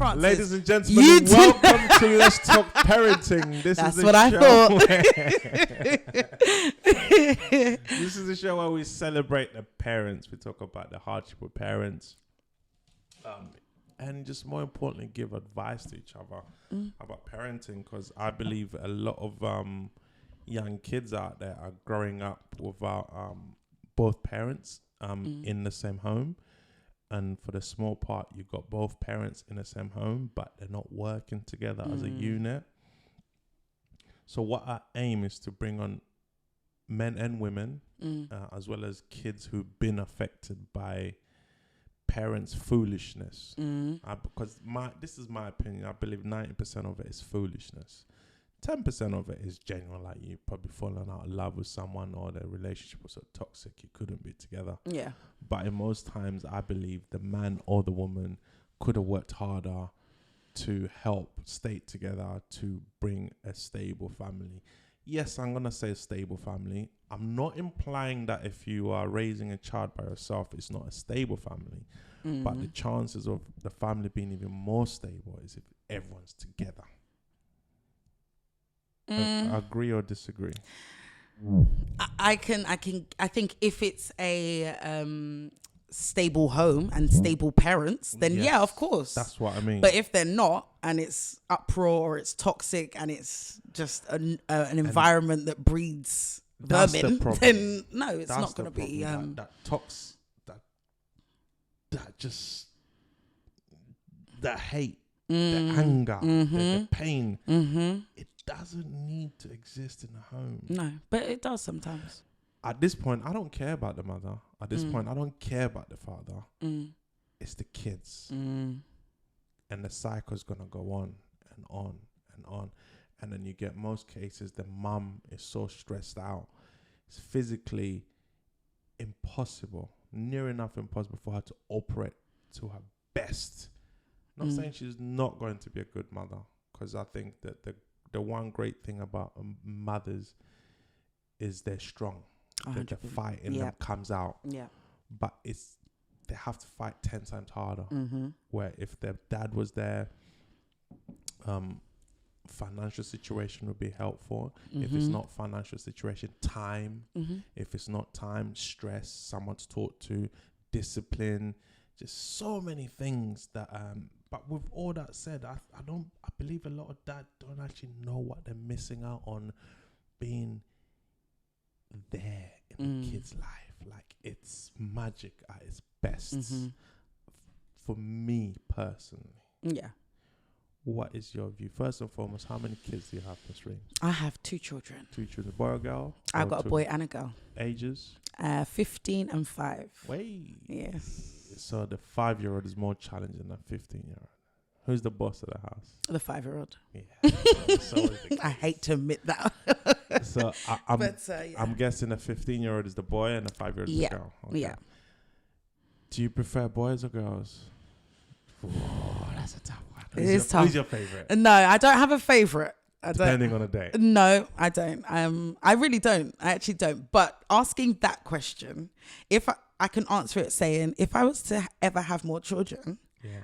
answers. Ladies and gentlemen, welcome to Let's Talk Parenting. That's what I thought. This is a show where we celebrate the parents. We talk about the hardship of parents. And just more importantly, give advice to each other about parenting, because I believe a lot of young kids out there are growing up without both parents in the same home. And for the small part, you've got both parents in the same home, but they're not working together as a unit. So what our aim is to bring on men and women, as well as kids who've been affected by parents' foolishness. Because this is my opinion. I believe 90% of it is foolishness. 10% of it is genuine, like you probably fallen out of love with someone or the relationship was so toxic you couldn't be together. Yeah. But in most times, I believe the man or the woman could have worked harder to help stay together, to bring a stable family. Yes, I'm going to say a stable family. I'm not implying that if you are raising a child by yourself, it's not a stable family. But the chances of the family being even more stable is if everyone's together. Agree or disagree? I think if it's a stable home and stable parents, then yeah, of course. That's what I mean. But if they're not, and it's uproar or it's toxic and it's just an environment that breeds vermin, then no, it's not going to be. That hate, the anger, the pain, it doesn't need to exist in the home. No, but it does sometimes. At this point, I don't care about the mother. At this point, I don't care about the father. It's the kids. And the cycle's going to go on and on and on. And then you get most cases, the mum is so stressed out. It's physically impossible, near enough impossible for her to operate to her best. I'm not saying she's not going to be a good mother, because I think that the one great thing about mothers is they're strong. The fight in them comes out. Yeah. But they have to fight 10 times harder. Where if their dad was there, financial situation would be helpful. If it's not financial situation, time. If it's not time, stress, someone to talk to, discipline, just so many things that but with all that said, I believe a lot of dads don't actually know what they're missing out on being there in the kid's life. Like, it's magic at its best. For me personally. Yeah. What is your view? First and foremost, how many kids do you have, Miss Reems? I have 2 children. 2 children, boy or girl? I've got a boy and a girl. Ages? 15 and 5. Wait. Yes. So the 5-year-old is more challenging than 15-year-old. Who's the boss of the house? The 5-year-old. Yeah. I hate to admit that. So I'm guessing the 15-year-old is the boy and the 5-year-old is the girl. Okay. Yeah. Do you prefer boys or girls? Oh, that's a tough one. It is tough. Who's your favorite? No, I don't have a favorite. Depending on the day. No, I don't. I really don't. I actually don't. But asking that question, if I can answer it saying, if I was to ever have more children,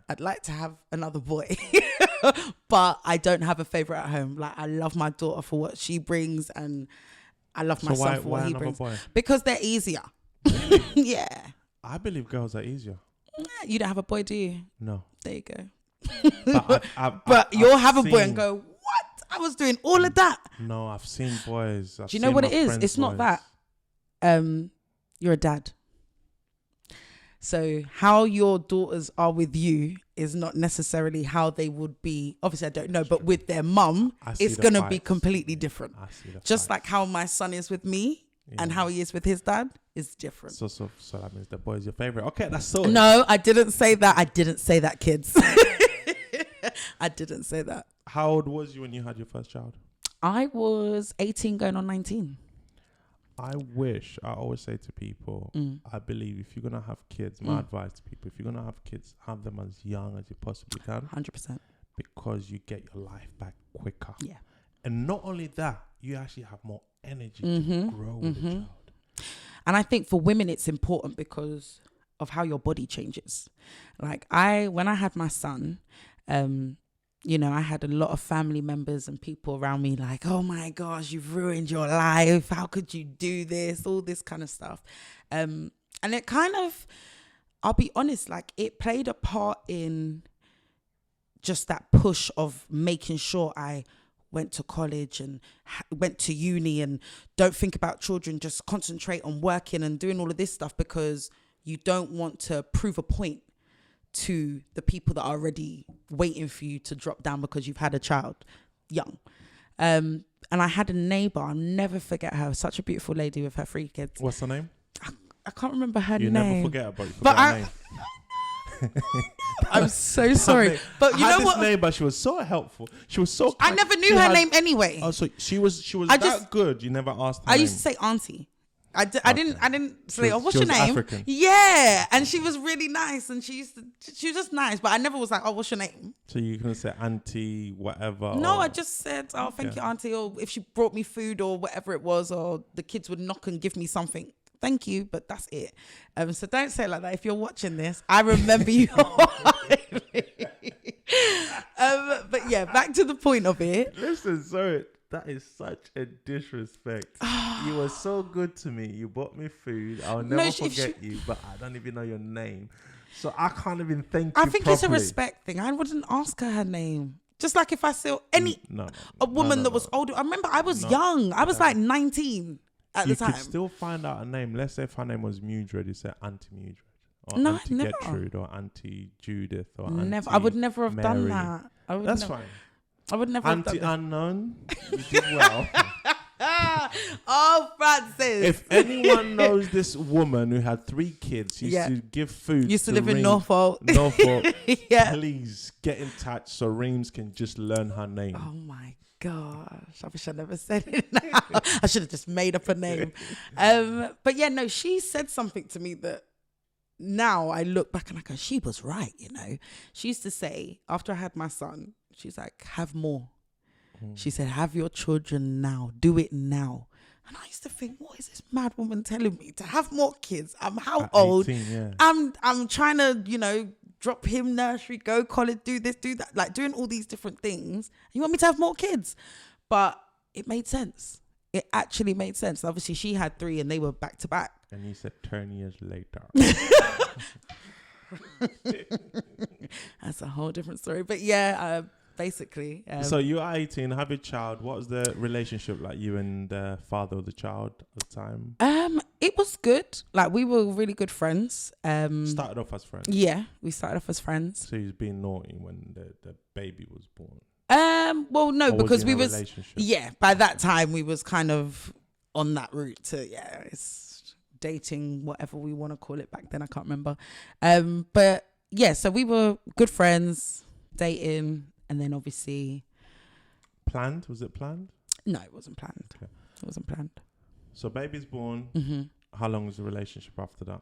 I'd like to have another boy. But I don't have a favorite at home. Like, I love my daughter for what she brings, and I love my son for what he brings. Boy? Because they're easier. Yeah. I believe girls are easier. You don't have a boy, do you? No. There you go. But you'll have a boy and go, what? I was doing all of that. No, I've seen boys. Do you know what it is? It's not that. You're a dad. So how your daughters are with you is not necessarily how they would be. Obviously, I don't know, but with their mum, it's going to be completely different. Just like how my son is with me and how he is with his dad is different. So that means the boy is your favorite. Okay, that's so. No, I didn't say that. I didn't say that, kids. I didn't say that. How old was you when you had your first child? I was 18 going on 19. I always say to people, I believe if you're going to have kids, my advice to people, if you're going to have kids, have them as young as you possibly can. 100%. Because you get your life back quicker. Yeah. And not only that, you actually have more energy to grow with the child. And I think for women, it's important because of how your body changes. Like when I had my son, You know, I had a lot of family members and people around me like, oh my gosh, you've ruined your life. How could you do this? All this kind of stuff. And it kind of, I'll be honest, like it played a part in just that push of making sure I went to college and went to uni and don't think about children, just concentrate on working and doing all of this stuff, because you don't want to prove a point to the people that are already waiting for you to drop down because you've had a child young. And I had a neighbor, I'll never forget her, such a beautiful lady with her 3 kids. What's her name? I can't remember her you name. You never forget about her name. I'm so sorry. But you know what? Neighbor, she was so helpful. She was so kind. I never knew her name anyway. Oh, so she was that good. You never asked her I name. used to say auntie. I didn't say, oh, what's your name? African. Yeah. And she was really nice, and she was just nice, but I never was like, oh, what's your name? So you can say auntie, whatever. No, I just said, oh, thank you, auntie. Or if she brought me food or whatever it was, or the kids would knock and give me something. Thank you, but that's it. So don't say it like that. If you're watching this, I remember you. But yeah, back to the point of it. Listen, sorry. That is such a disrespect. You were so good to me. You bought me food. I'll never forget you, but I don't even know your name. So I can't even thank you I think properly. It's a respect thing. I wouldn't ask her name. Just like if I saw a woman that was older. I remember I was young. I was like 19 at the time. You could still find out a name. Let's say if her name was Mudred, you say Auntie Mudred. Or Auntie Gertrude, or Auntie Judith, or Auntie I would never have Mary. done that. That's fine. I would never Auntie have done Unknown, you did well. Oh, Francis. If anyone knows this woman who had 3 kids, used to give food. Used to live in Norfolk. Yeah. Please get in touch so Reems can just learn her name. Oh my gosh. I wish I never said it now. I should have just made up a name. But yeah, no, she said something to me that now I look back and I go, she was right, you know. She used to say, after I had my son, she's like, have more. She said, have your children now. Do it now. And I used to think, what is this mad woman telling me? To have more kids. I'm how old? 18, yeah. I'm trying to, you know, drop him nursery, go college, do this, do that. Like doing all these different things. You want me to have more kids? But it made sense. It actually made sense. Obviously, she had 3 and they were back to back. And he said 10 years later. That's a whole different story. But yeah, basically. So you are 18, have a child. What was the relationship like, you and the father of the child at the time? It was good. Like, we were really good friends. Started off as friends? Yeah, we started off as friends. So he was being naughty when the baby was born? Well, no, because we was... Yeah, by that time, we was kind of on that route to, it's dating, whatever we want to call it back then. I can't remember. But yeah, so we were good friends, dating, and then obviously... Planned? Was it planned? No, it wasn't planned. Okay. It wasn't planned. So baby's born. Mm-hmm. How long was the relationship after that?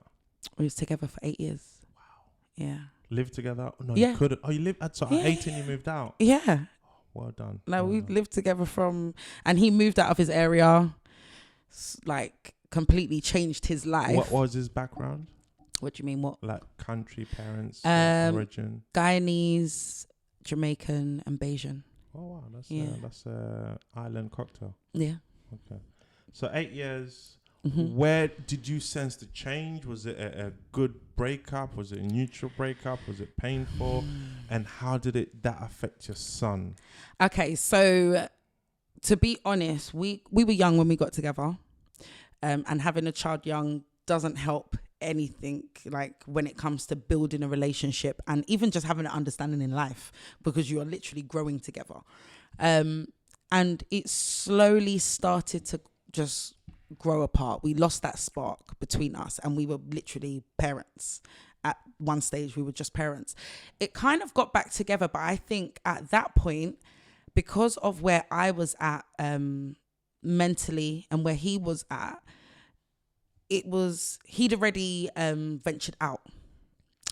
We was together for 8 years. Wow. Yeah. Lived together? No, yeah. You couldn't. Oh, you lived at 18 you moved out? Yeah. Oh, well done. No, we lived together and he moved out of his area, like completely changed his life. What was his background? What do you mean? What? Like country, parents, origin? Guyanese, Jamaican, and Bayesian. Oh wow, that's a island cocktail. Yeah. Okay. So 8 years. Mm-hmm. Where did you sense the change? Was it a good breakup? Was it a neutral breakup? Was it painful? And how did that affect your son? Okay, so to be honest, we were young when we got together, and having a child young doesn't help anything, like when it comes to building a relationship and even just having an understanding in life, because you are literally growing together. And it slowly started to just grow apart. We lost that spark between us, and we were literally parents. At one stage, we were just parents. It kind of got back together, but I think at that point, because of where I was at mentally and where he was at, he'd already ventured out,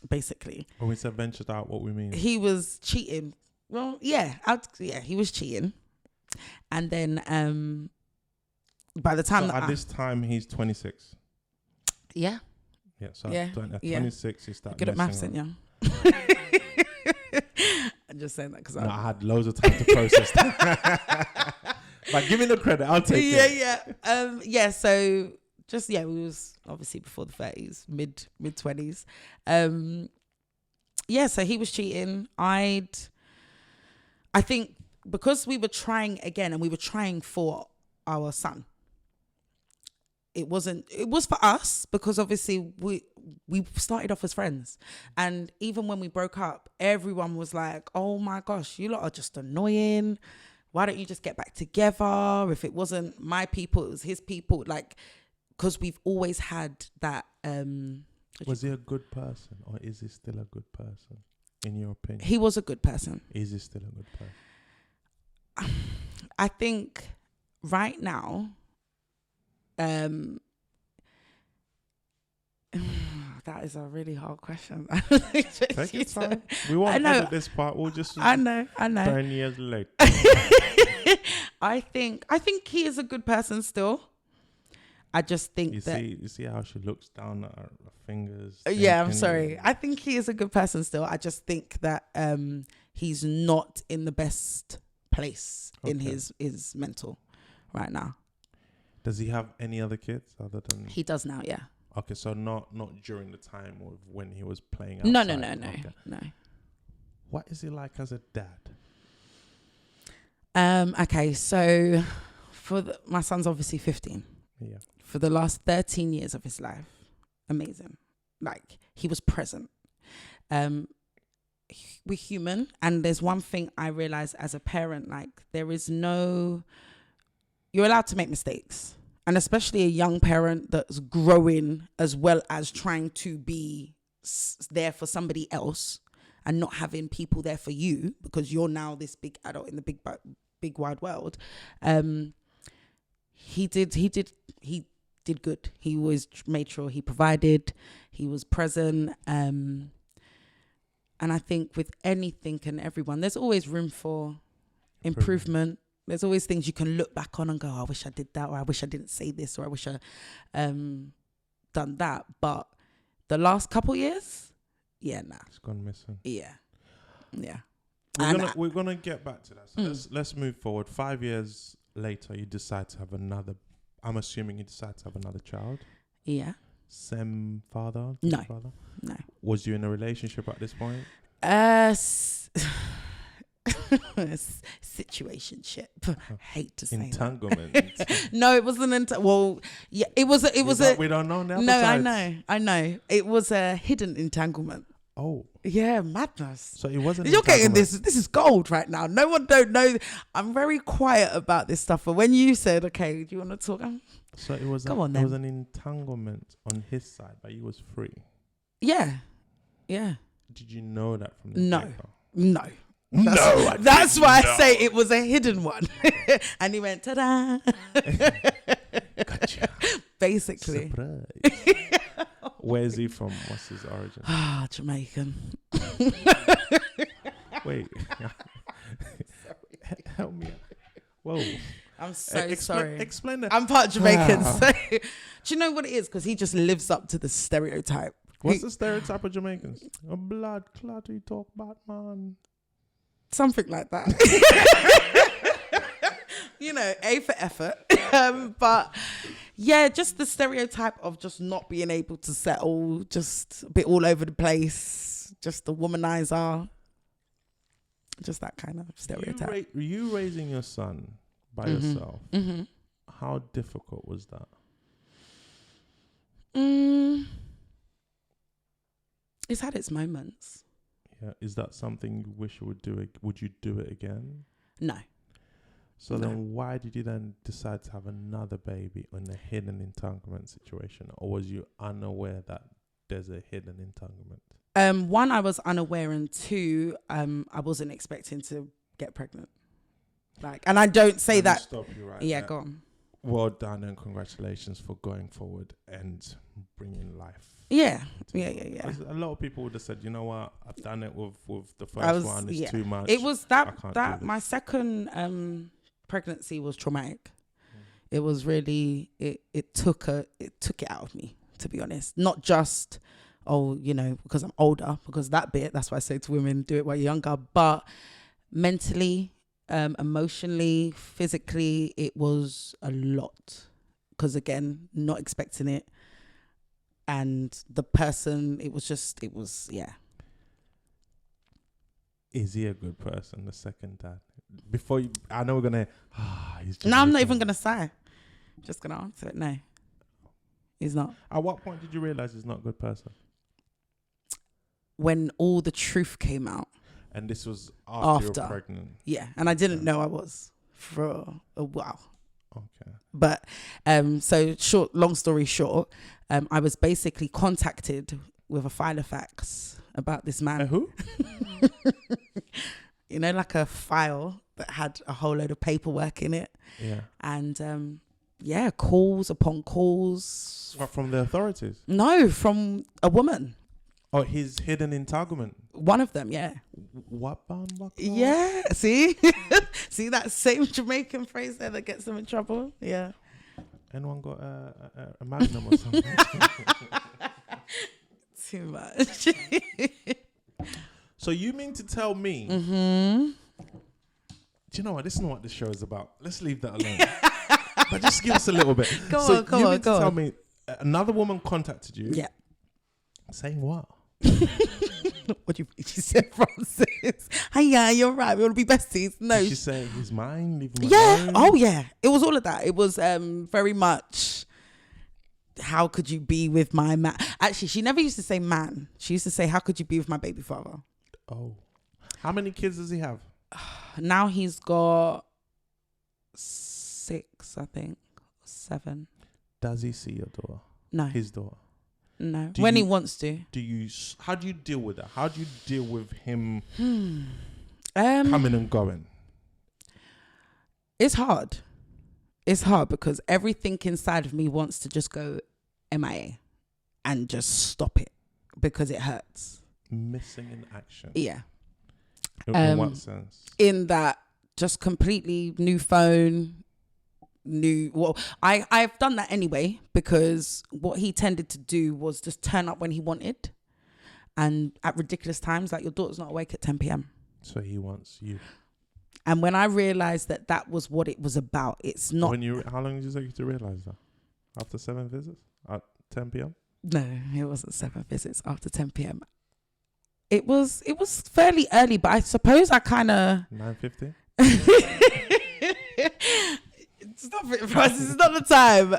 basically. When we said ventured out, what we mean? He was cheating. Well, yeah, he was cheating. And then by the time at this time he's 26. Yeah. Yeah. So at 26 he started. Good at maths, ain't you? just saying that because I had loads of time to process that. But give me the credit. I'll take it. Yeah. So just, we was obviously before the 30s, mid 20s. So he was cheating. I think because we were trying again and we were trying for our son, it was for us because obviously we started off as friends, and even when we broke up, everyone was like, oh my gosh, you lot are just annoying, why don't you just get back together? If it wasn't my people, it was his people, like, because we've always had that. Was he a good person, or is he still a good person in your opinion? He was a good person. Is he still a good person? I think right now, that is a really hard question. Take your time. We won't edit this part. We'll just. I know. 10 years later. I think he is a good person still. I just think you see how she looks down at her fingers. I'm sorry. I think he is a good person still. I just think that he's not in the best place in his mental right now. Does he have any other kids other than? He does now, yeah. Okay, so not during the time of when he was playing outside. No. What is he like as a dad? Okay, so my son's obviously 15. Yeah. For the last 13 years of his life, amazing. Like, he was present. We're human, and there's one thing I realized as a parent, like, you're allowed to make mistakes. And especially a young parent that's growing as well as trying to be there for somebody else and not having people there for you because you're now this big adult in the big wide world. He did good. He always made sure he provided, he was present. And I think with anything and everyone, there's always room for improvement. There's always things you can look back on and go, I wish I did that, or I wish I didn't say this, or I wish I done that. But the last couple years, it's gone missing. Yeah. We're gonna get back to that. So let's move forward. 5 years later, you decide to have another. I'm assuming you decide to have another child. Yeah. Same father? No. Father? No. Was you in a relationship at this point? Situationship. Hate to say entanglement. No, it wasn't. It was a. We don't know now. No, I know. It was a hidden entanglement. Oh. Yeah, madness. So it wasn't. You're getting this. This is gold right now. No one don't know. I'm very quiet about this stuff. But when you said, "Okay, do you want to talk?" So it was. It was an entanglement on his side, but he was free. Yeah. Did you know that from the get-go? No. That's why I say it was a hidden one. And he went, ta-da. Gotcha. Basically. Surprise. Where is he from? What's his origin? Jamaican. Wait. Help me out. Whoa. I'm so sorry. Explain that. I'm part Jamaican. So, do you know what it is? Because he just lives up to the stereotype. What's the stereotype of Jamaicans? A blood clot you talk about, man. Something like that. A for effort. But yeah, just the stereotype of just not being able to settle, just a bit all over the place, just the womanizer, just that kind of stereotype. You raising your son by yourself, how difficult was that? It's had its moments. Yeah, is that something you wish you would do? Would you do it again? No. So then why did you then decide to have another baby in a hidden entanglement situation? Or was you unaware that there's a hidden entanglement? One, I was unaware, and two, I wasn't expecting to get pregnant. And I don't say that. Stop you right yeah, there. go on. Well done and congratulations for going forward and bringing life. Yeah. A lot of people would have said, you know what, I've done it with the first one. It's too much. It was that my second pregnancy was traumatic. It was really it took it out of me, to be honest. Not just oh, you know, because I'm older, because that's why I say to women, do it while you're younger. But mentally, emotionally, physically, it was a lot. Because again, not expecting it. And the person, it was, yeah. Is he a good person, the second dad? Before you, I know we're going to, he's just... No, I'm not even going to say. I'm just going to answer it. No, he's not. At what point did you realize he's not a good person? When all the truth came out. And this was after you were pregnant? Yeah, and I didn't know I was for a while. Okay. But so long story short, I was basically contacted with a file of facts about this man. Who? You know, like a file that had a whole load of paperwork in it. Yeah. And calls upon calls. What, from the authorities? No, from a woman. Oh, his hidden entanglement. One of them, yeah. What bound? Yeah, see? See that same Jamaican phrase there that gets them in trouble? Yeah. Anyone got a magnum or something? Too much. So you mean to tell me... Mm-hmm. Do you know what? This is not what this show is about. Let's leave that alone. But just give us a little bit. Go on. You mean to tell me another woman contacted you? Yeah. Saying what? What do you think she said, Francis? Hiya, you're right. We want to be besties. No. Did she say he's mine? Leave him alone? Oh, yeah. It was all of that. It was very much, how could you be with my man? Actually, she never used to say man. She used to say, how could you be with my baby father? Oh. How many kids does he have? Now he's got 6, I think. 7. Does he see your daughter? No. His daughter? No. When he wants to. How do you deal with that? How do you deal with him coming and going? It's hard. It's hard because everything inside of me wants to just go MIA and just stop it because it hurts. Missing in action. Yeah. In what sense? In that just completely new phone, I've done that anyway because what he tended to do was just turn up when he wanted and at ridiculous times, like your daughter's not awake at 10 p.m. So he wants you. And when I realized that was what it was about, it's not. How long did it take you to realize that? After 7 visits at 10 p.m.? No, it wasn't 7 visits after 10 p.m. It was fairly early, but I suppose I kind of 9:50. Stop it, Francis. It's not the time.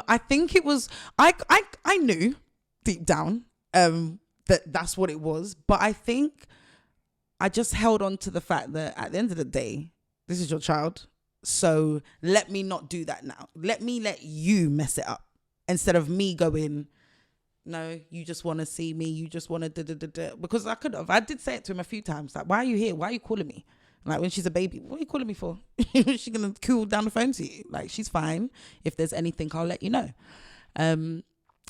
I think it was. I knew deep down that's what it was, but I think I just held on to the fact that at the end of the day, this is your child. So let me not do that now. Let you mess it up instead of me going, no, you just want to see me. You just want to because I could have. I did say it to him a few times. Like, why are you here? Why are you calling me? Like when she's a baby, what are you calling me for? She's going to cool down the phone to you. Like she's fine. If there's anything, I'll let you know. And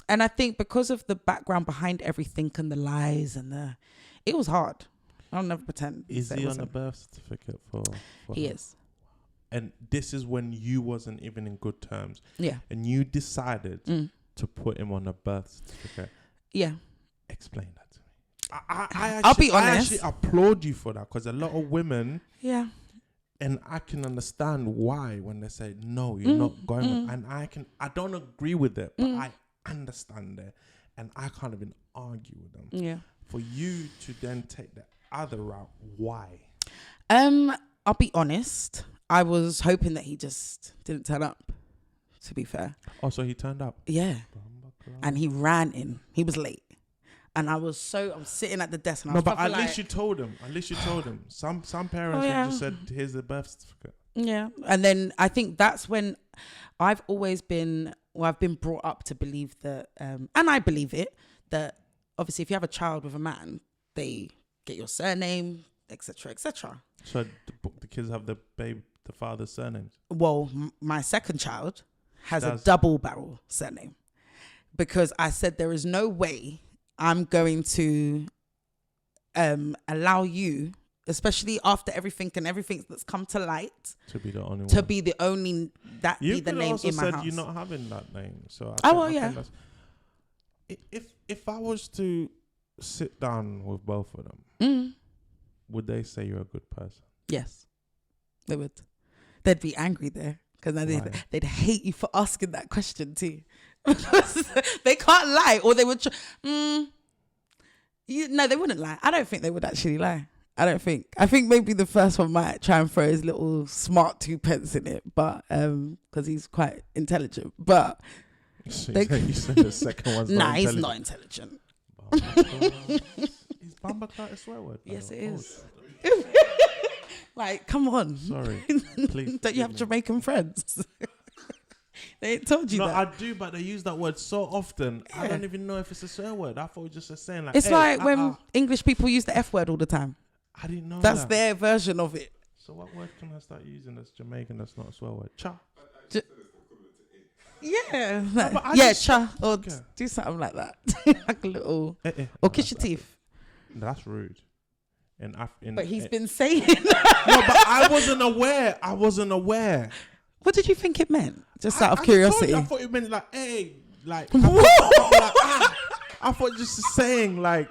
I think because of the background behind everything and the lies and it was hard. I'll never pretend. Is he on a birth certificate for He her? is. And this is when you wasn't even in good terms. Yeah. And you decided to put him on a birth certificate. Yeah. Explain that to me. I'll be honest. I actually applaud you for that because a lot of women. Yeah. And I can understand why when they say, no, you're not going with, and I don't agree with it, but I understand it. And I can't even argue with them. Yeah. For you to then take the other route, why? I'll be honest. I was hoping that he just didn't turn up, to be fair. Oh, so he turned up? Yeah. And he ran in. He was late. And I'm sitting at the desk and I was but at least you told him. Some parents have just said, here's the birth certificate. Yeah. And then I think that's when I've been brought up to believe that, and I believe it, that obviously if you have a child with a man, they get your surname, etc., etc. So the kids have the father's surnames? Well, my second child has a double barrel surname because I said there is no way I'm going to allow you, especially after everything that's come to light, to be the only be the only that you be the name in my house. You're not having that name, so yeah. if I was to sit down with both of them, would they say you're a good person? Yes, they would. They'd be angry there because they'd hate you for asking that question too. They can't lie, or they would. No, they wouldn't lie. I don't think they would actually lie. I think maybe the first one might try and throw his little smart 2 pence in it, but because he's quite intelligent. But so you said the second one's not intelligent. He's not intelligent. Is Bamba a swear word? Yes, it is. Like, come on. Sorry, please. Don't you have Jamaican friends? They ain't told you that. No, I do, but they use that word so often. Yeah. I don't even know if it's a swear word. I thought it was just a saying. Like, it's like when English people use the F word all the time. I didn't know that's their version of it. So what word can I start using that's Jamaican that's not a swear word? Cha. Yeah. Cha. Or do something like that. Like a little... or kiss your teeth. That's rude. But he's been saying... No, but I wasn't aware. What did you think it meant? Just out of curiosity. I thought it meant like, hey, like... I thought just saying like...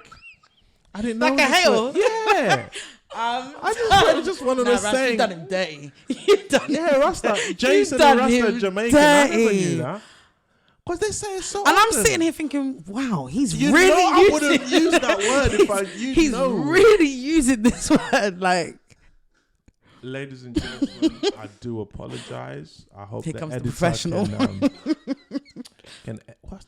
I didn't know. Like a hail? Yeah. I just wanted to say. You done him dirty. You done him. Rasta. Jason and Rasta Jamaican. Dirty. I never knew that. Because they say it so and often. I'm sitting here thinking, wow, he's you really know I wouldn't use that word if I He's really using this word. Like, ladies and gentlemen, I do apologize. I hope here the comes the editor professional. Can what?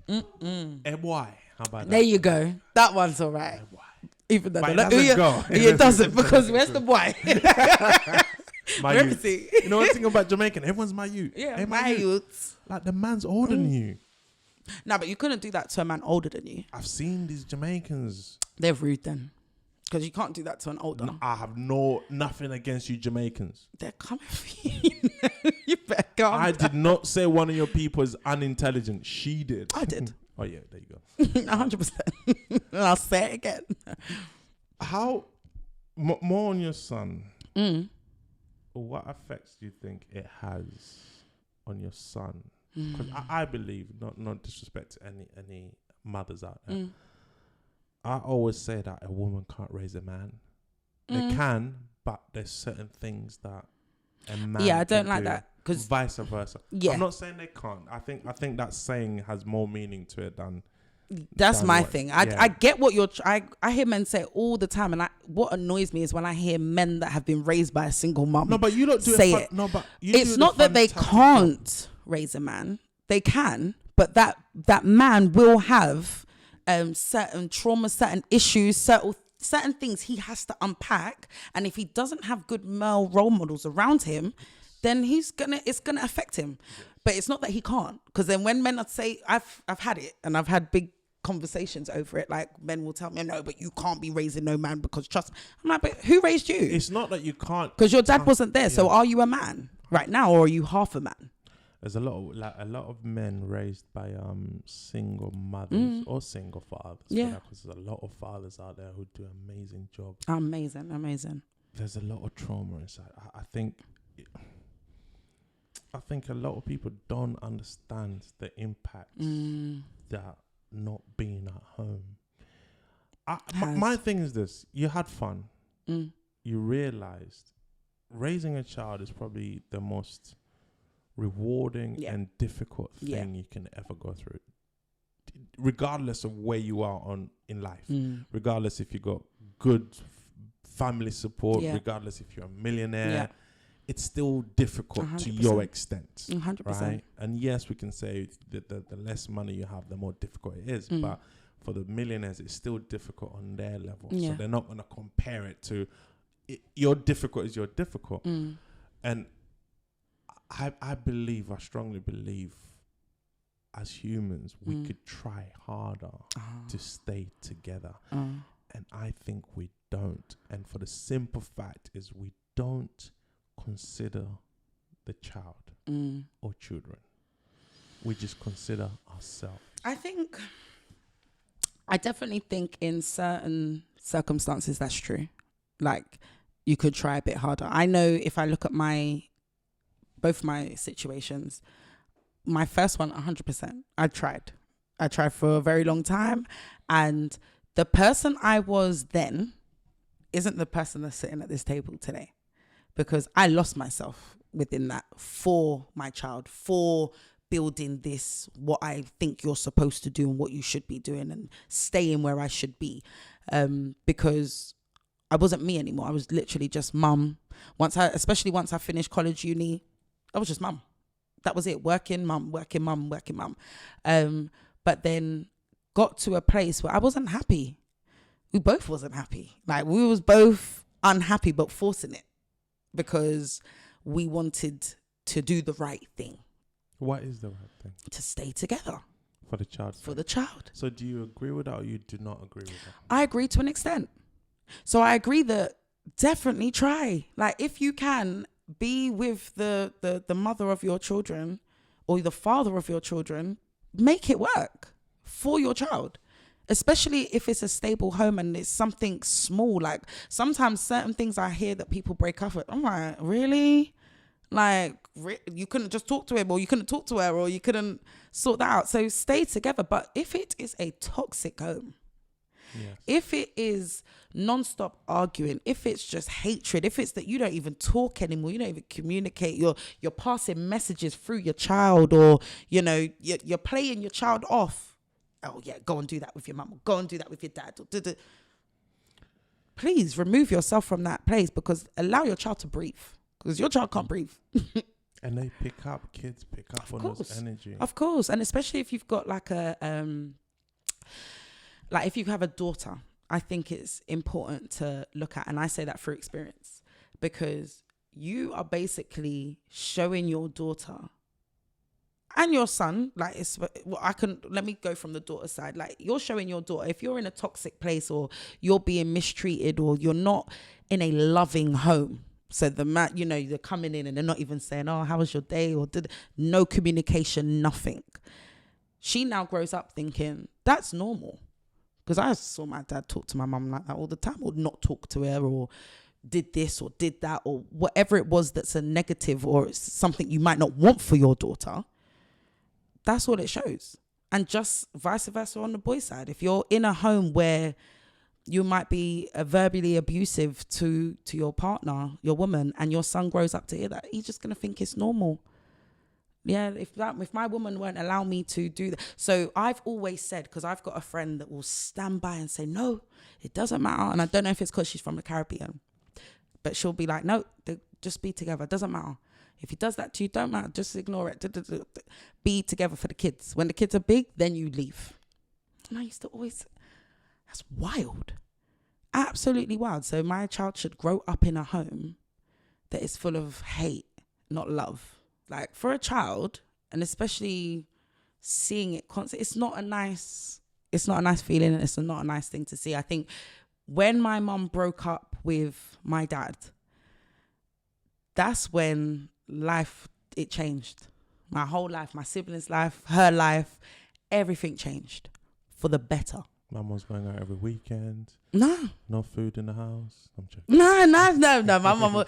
MY. How about that? There you go. That one's all right. Even though it doesn't because where's the boy? My youth. You know one thing about Jamaican? Everyone's my youth. Yeah, hey, my youth. Like the man's older than you. No, but you couldn't do that to a man older than you. I've seen these Jamaicans. They're rude then. Because you can't do that to an older. No, I have nothing against you Jamaicans. They're coming for you. You better calm down. I did not say one of your people is unintelligent. She did. I did. Oh, yeah, there you go. 100%. And I'll say it again. How, more on your son, what effects do you think it has on your son? Because I believe, not disrespect to any mothers out there, I always say that a woman can't raise a man. They can, but there's certain things that a man I don't like do, that. Cause vice versa. Yeah. I'm not saying they can't. I think that saying has more meaning to it than... That's my thing. I get what you're... I hear men say it all the time, and what annoys me is when I hear men that have been raised by a single mum. No, but you don't do say it. No, but it's not that they can't raise a man. They can, but that man will have certain trauma, certain issues, certain things he has to unpack. And if he doesn't have good male role models around him, then it's gonna affect him. But it's not that he can't, because then when men say, I've had it, and I've had big conversations over it. Like, men will tell me, no, but you can't be raising no man because trust. I'm like, but who raised you? It's not that you can't, because your dad wasn't there. So are you a man right now, or are you half a man? There's a lot of men raised by single mothers or single fathers. Yeah, because there's a lot of fathers out there who do amazing jobs. Amazing. There's a lot of trauma inside. I think a lot of people don't understand the impact that not being at home. My thing is this: you had fun. You realized raising a child is probably the most rewarding and difficult thing you can ever go through, regardless of where you are in life, regardless if you got good family support, regardless if you're a millionaire, it's still difficult 100%. To your extent, 100%. Right? And yes, we can say that the less money you have, the more difficult it is, but for the millionaires, it's still difficult on their level. So they're not going to compare it to your difficult is your difficult. And I strongly believe as humans, we could try harder to stay together. And I think we don't. And for the simple fact is we don't consider the child or children. We just consider ourselves. I definitely think in certain circumstances that's true. Like, you could try a bit harder. I know if I look at my both my situations. My first one, 100%. I tried for a very long time, and the person I was then isn't the person that's sitting at this table today, because I lost myself within that for my child, for building this, what I think you're supposed to do and what you should be doing, and staying where I should be, because I wasn't me anymore. I was literally just mum. Especially once I finished college, uni, I was just mum. That was it. Working mum. But then got to a place where I wasn't happy. We both wasn't happy. Like, we was both unhappy, but forcing it because we wanted to do the right thing. What is the right thing? To stay together. For the child. For the child. So do you agree with that, or you do not agree with that? I agree to an extent. So I agree that definitely try. Like, if you can be with the mother of your children or the father of your children, make it work for your child. Especially if it's a stable home and it's something small. Like, sometimes certain things I hear that people break up with, I'm like, really? Like, you couldn't just talk to him, or you couldn't talk to her, or you couldn't sort that out. So stay together. But if it is a toxic home, yes. If it is non-stop arguing, if it's just hatred, if it's that you don't even talk anymore, you don't even communicate, you're passing messages through your child, or, you know, you're playing your child off. Oh yeah, go and do that with your mum, go and do that with your dad. Please remove yourself from that place, because allow your child to breathe, because your child can't breathe. And kids pick up on those energy. Of course. And especially if you've got like like if you have a daughter, I think it's important to look at, and I say that through experience, because you are basically showing your daughter and your son, like, let me go from the daughter's side. Like, you're showing your daughter, if you're in a toxic place, or you're being mistreated, or you're not in a loving home. So they're coming in and they're not even saying, oh, how was your day? Or no communication, nothing. She now grows up thinking that's normal. Because I saw my dad talk to my mum like that all the time, or not talk to her, or did this or did that, or whatever it was that's a negative, or it's something you might not want for your daughter. That's all it shows. And just vice versa on the boy side. If you're in a home where you might be verbally abusive to your partner, your woman, and your son grows up to hear that, he's just going to think it's normal. Yeah, if my woman won't allow me to do that. So I've always said, because I've got a friend that will stand by and say, no, it doesn't matter. And I don't know if it's because she's from the Caribbean, but she'll be like, no, just be together. It doesn't matter. If he does that to you, don't matter. Just ignore it. Be together for the kids. When the kids are big, then you leave. And I used to always, that's wild. Absolutely wild. So my child should grow up in a home that is full of hate, not love. Like, for a child, and especially seeing it constantly, it's not a nice feeling, and it's not a nice thing to see. I think when my mum broke up with my dad, that's when it changed. My whole life, my siblings' life, her life, everything changed for the better. Mum was going out every weekend. No food in the house. I'm joking. No. My mum,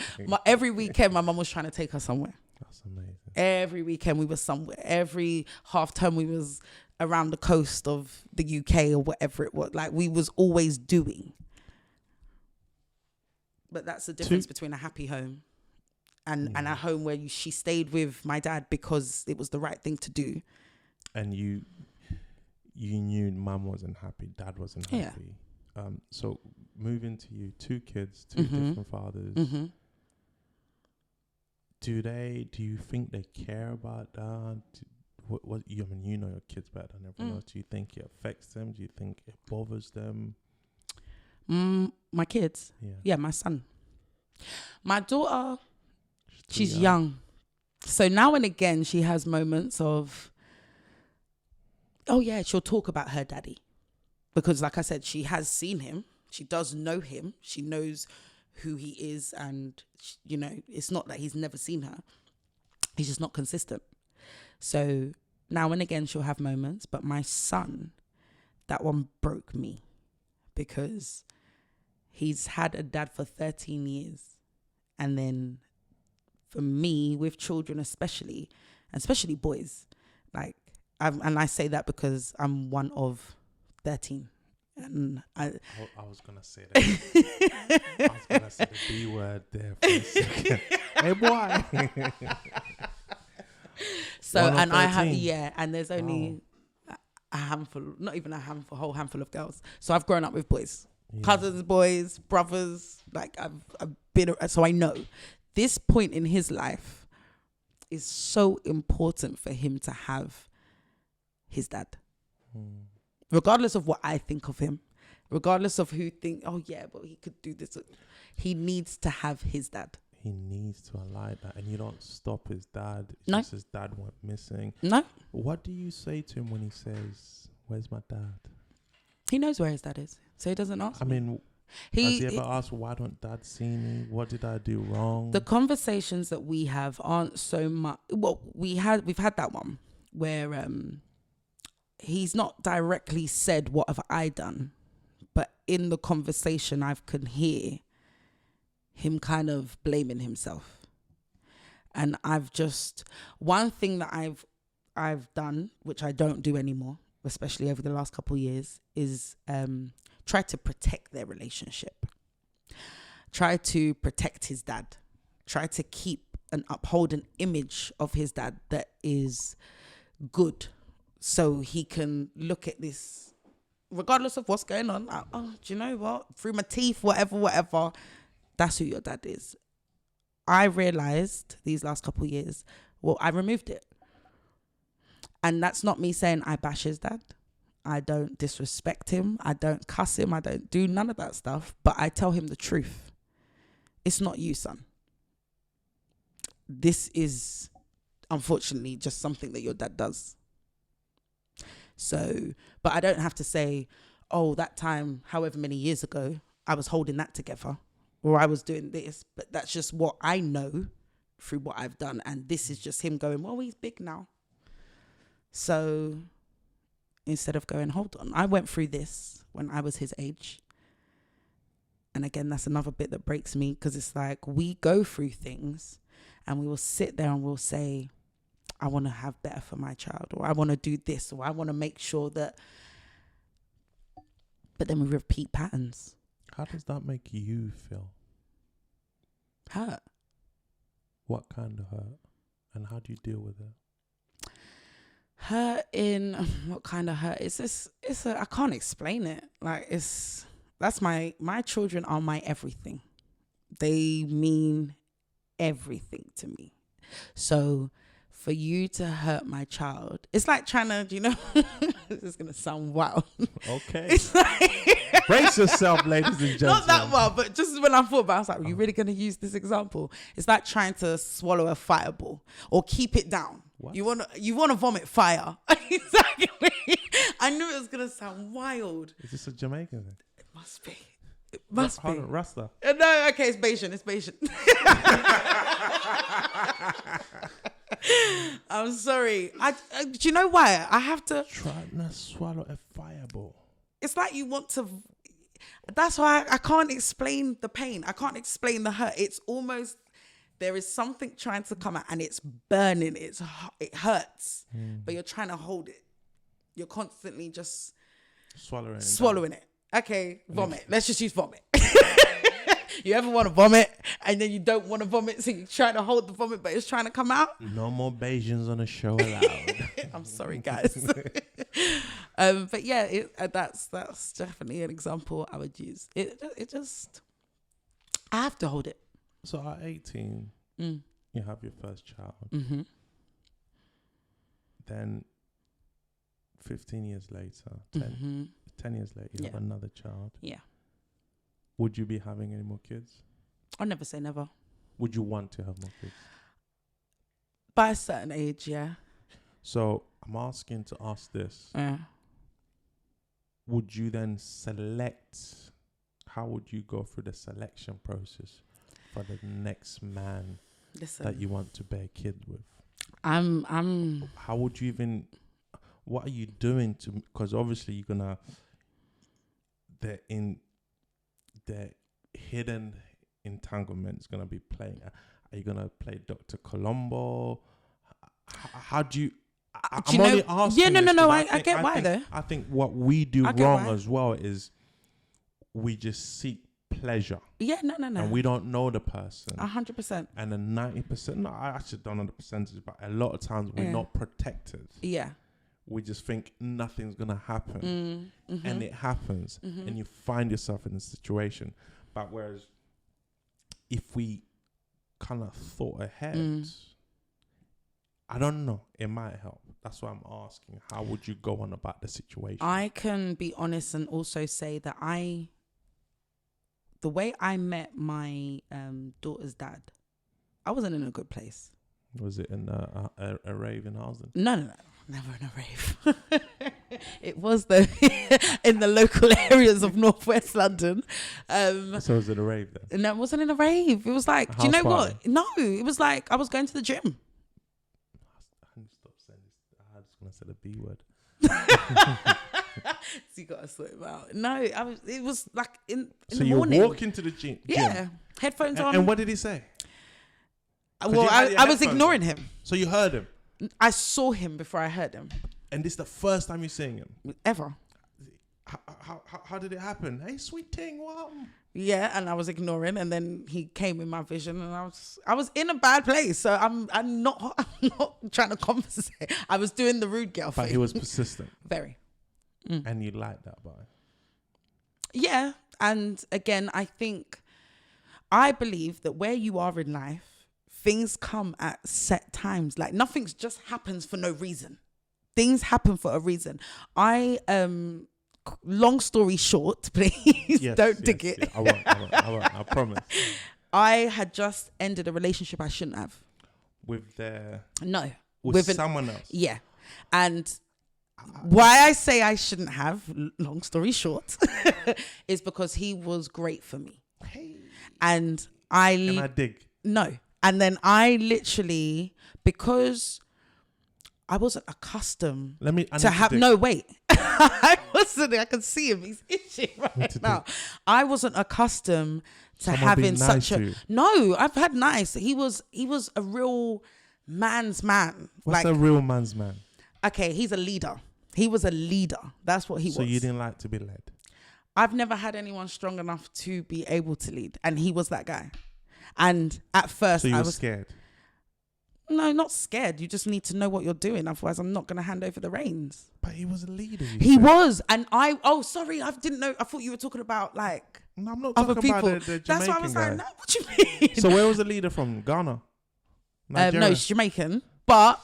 every weekend, my mum was trying to take us somewhere. That's amazing. Every weekend we were somewhere. Every half term we was around the coast of the UK or whatever it was. Like, we was always doing. But that's the difference between a happy home and a home where she stayed with my dad because it was the right thing to do. And you knew mum wasn't happy, dad wasn't happy. Yeah. So moving to you, 2 kids, 2 different fathers. Mm-hmm. Do you think they care about that? You know your kids better than everyone else. Do you think it affects them? Do you think it bothers them? My kids? Yeah, my son. My daughter, she's young. So now and again, she has moments of, oh yeah, she'll talk about her daddy. Because like I said, she has seen him. She does know him. She knows who he is, and it's not that he's never seen her. He's just not consistent. So now and again she'll have moments, but my son, that one broke me, because he's had a dad for 13 years, and then for me with children, especially boys. Like, and I say that because I'm one of 13. And I was gonna say that. I was gonna say the B word there for a second. Hey boy. So, and I have, and there's only a handful, not even a handful, whole handful of girls. So I've grown up with boys, cousins, boys, brothers. Like I've been, so I know this point in his life is so important for him to have his dad. Regardless of what I think of him, regardless of who think, oh yeah, but he could do this. He needs to have his dad. He needs to align that, and you don't stop his dad. It's No. just his dad went missing. No. What do you say to him when he says, "Where's my dad?" He knows where his dad is, so he doesn't ask. I mean, has he ever asked, "Why don't dad see me? What did I do wrong?" The conversations that we have aren't so much. Well, we've had that one where he's not directly said, "What have I done?" But in the conversation, I can hear him kind of blaming himself. And one thing that I've done, which I don't do anymore, especially over the last couple of years, is try to protect their relationship. Try to protect his dad. Try to keep and uphold an image of his dad that is good, so he can look at this, regardless of what's going on. Like, oh, do you know what? Through my teeth, whatever. That's who your dad is. I realized these last couple of years, I removed it. And that's not me saying I bash his dad. I don't disrespect him. I don't cuss him. I don't do none of that stuff. But I tell him the truth. It's not you, son. This is, unfortunately, just something that your dad does. So, but I don't have to say, oh, that time, however many years ago, I was holding that together, or I was doing this. But that's just what I know through what I've done. And this is just him going, well, he's big now. So instead of going, hold on, I went through this when I was his age. And again, that's another bit that breaks me, because it's like we go through things and we will sit there and we'll say, I want to have better for my child, or I want to do this, or I want to make sure that. But then we repeat patterns. How does that make you feel? Hurt. What kind of hurt? And how do you deal with it? Hurt in what kind of hurt? I can't explain it. Like, that's my children are my everything. They mean everything to me. So for you to hurt my child, it's like trying to, this is going to sound wild. Okay. It's like, brace yourself, ladies and gentlemen. Not that wild, but just when I thought about it, I was like, are you really going to use this example? It's like trying to swallow a fireball or keep it down. What? You want to vomit fire. Exactly. I knew it was going to sound wild. Is this a Jamaican thing? It must be. It must be. Rasta. No, okay, it's Bayesian. It's Bayesian. I'm sorry. Do you know why? I have to... Try to swallow a fireball. It's like you want to... That's why I can't explain the pain. I can't explain the hurt. It's almost... There is something trying to come out and it's burning. It hurts. But you're trying to hold it. You're constantly just... Swallowing it. Okay, vomit. Let's just use vomit. You ever want to vomit and then you don't want to vomit, so you try to hold the vomit, but it's trying to come out? No more Bayesians on the show allowed. I'm sorry, guys. But yeah, that's definitely an example I would use. It just, I have to hold it. So at 18, you have your first child. Mm-hmm. Then 15 years later, 10 years later, you have another child. Yeah. Would you be having any more kids? I'll never say never. Would you want to have more kids? By a certain age, yeah. So I'm asking to ask this. Yeah. Would you then select? How would you go through the selection process for the next man that you want to bear kids with? How would you even? What are you doing to? Because obviously you're gonna. The hidden entanglement is gonna be playing. Are you gonna play Dr. Colombo? How do you? I'm do you only know? asking. Yeah, no, this no, no. 'cause I get why though. I think what we do I get wrong why. as well is we just seek pleasure. Yeah, no, no, no. And we don't know the person. 100%. And then 90%, no, I actually don't know the percentage, but a lot of times we're not protected. Yeah. We just think nothing's going to happen. And it happens. And you find yourself in a situation. But whereas if we kind of thought ahead, I don't know, it might help. That's why I'm asking. How would you go on about the situation? I can be honest and also say that the way I met my daughter's dad, I wasn't in a good place. Was it in a rave in Housden? No, never in a rave. It was though in the local areas of northwest London. So was it a rave then? No, it wasn't in a rave. It was like, do you know what? No, it was like I was going to the gym. I need to stop saying this. I was going to say the B word. So you gotta sort it out. No, it was like in so the you morning. walk into the gym. Yeah, headphones on. And what did he say? Well, I was ignoring him. So you heard him. I saw him before I heard him. And this is the first time you're seeing him ever. How did it happen? Hey, sweet thing, what? Yeah, and I was ignoring, and then he came in my vision, and I was in a bad place. So I'm not trying to compensate. I was doing the rude girl thing. But he was persistent. Very. And you like that, boy. Yeah, and again, I believe that where you are in life, things come at set times. Like nothing just happens for no reason. Things happen for a reason. Long story short, please don't dig it. Yeah. I won't. I promise. I had just ended a relationship I shouldn't have. With someone else. Yeah, and why I say I shouldn't have, long story short, is because he was great for me. Hey. And I dig. No. And then I literally, because I wasn't accustomed to have, no, wait. I can see him. He's itching right now. I wasn't accustomed to having such a, no, I've had nice. He was a real man's man. What's a real man's man? Okay, he's a leader. He was a leader. That's what he was. So you didn't like to be led? I've never had anyone strong enough to be able to lead. And he was that guy. And at first I was scared. No, not scared. You just need to know what you're doing. Otherwise, I'm not going to hand over the reins. But he was a leader. He was. And sorry. I didn't know. I thought you were talking about like no, I'm not other talking people. about the Jamaican That's why I was guy. like, no, what do you mean? So where was the leader from? Ghana? No, he's Jamaican. But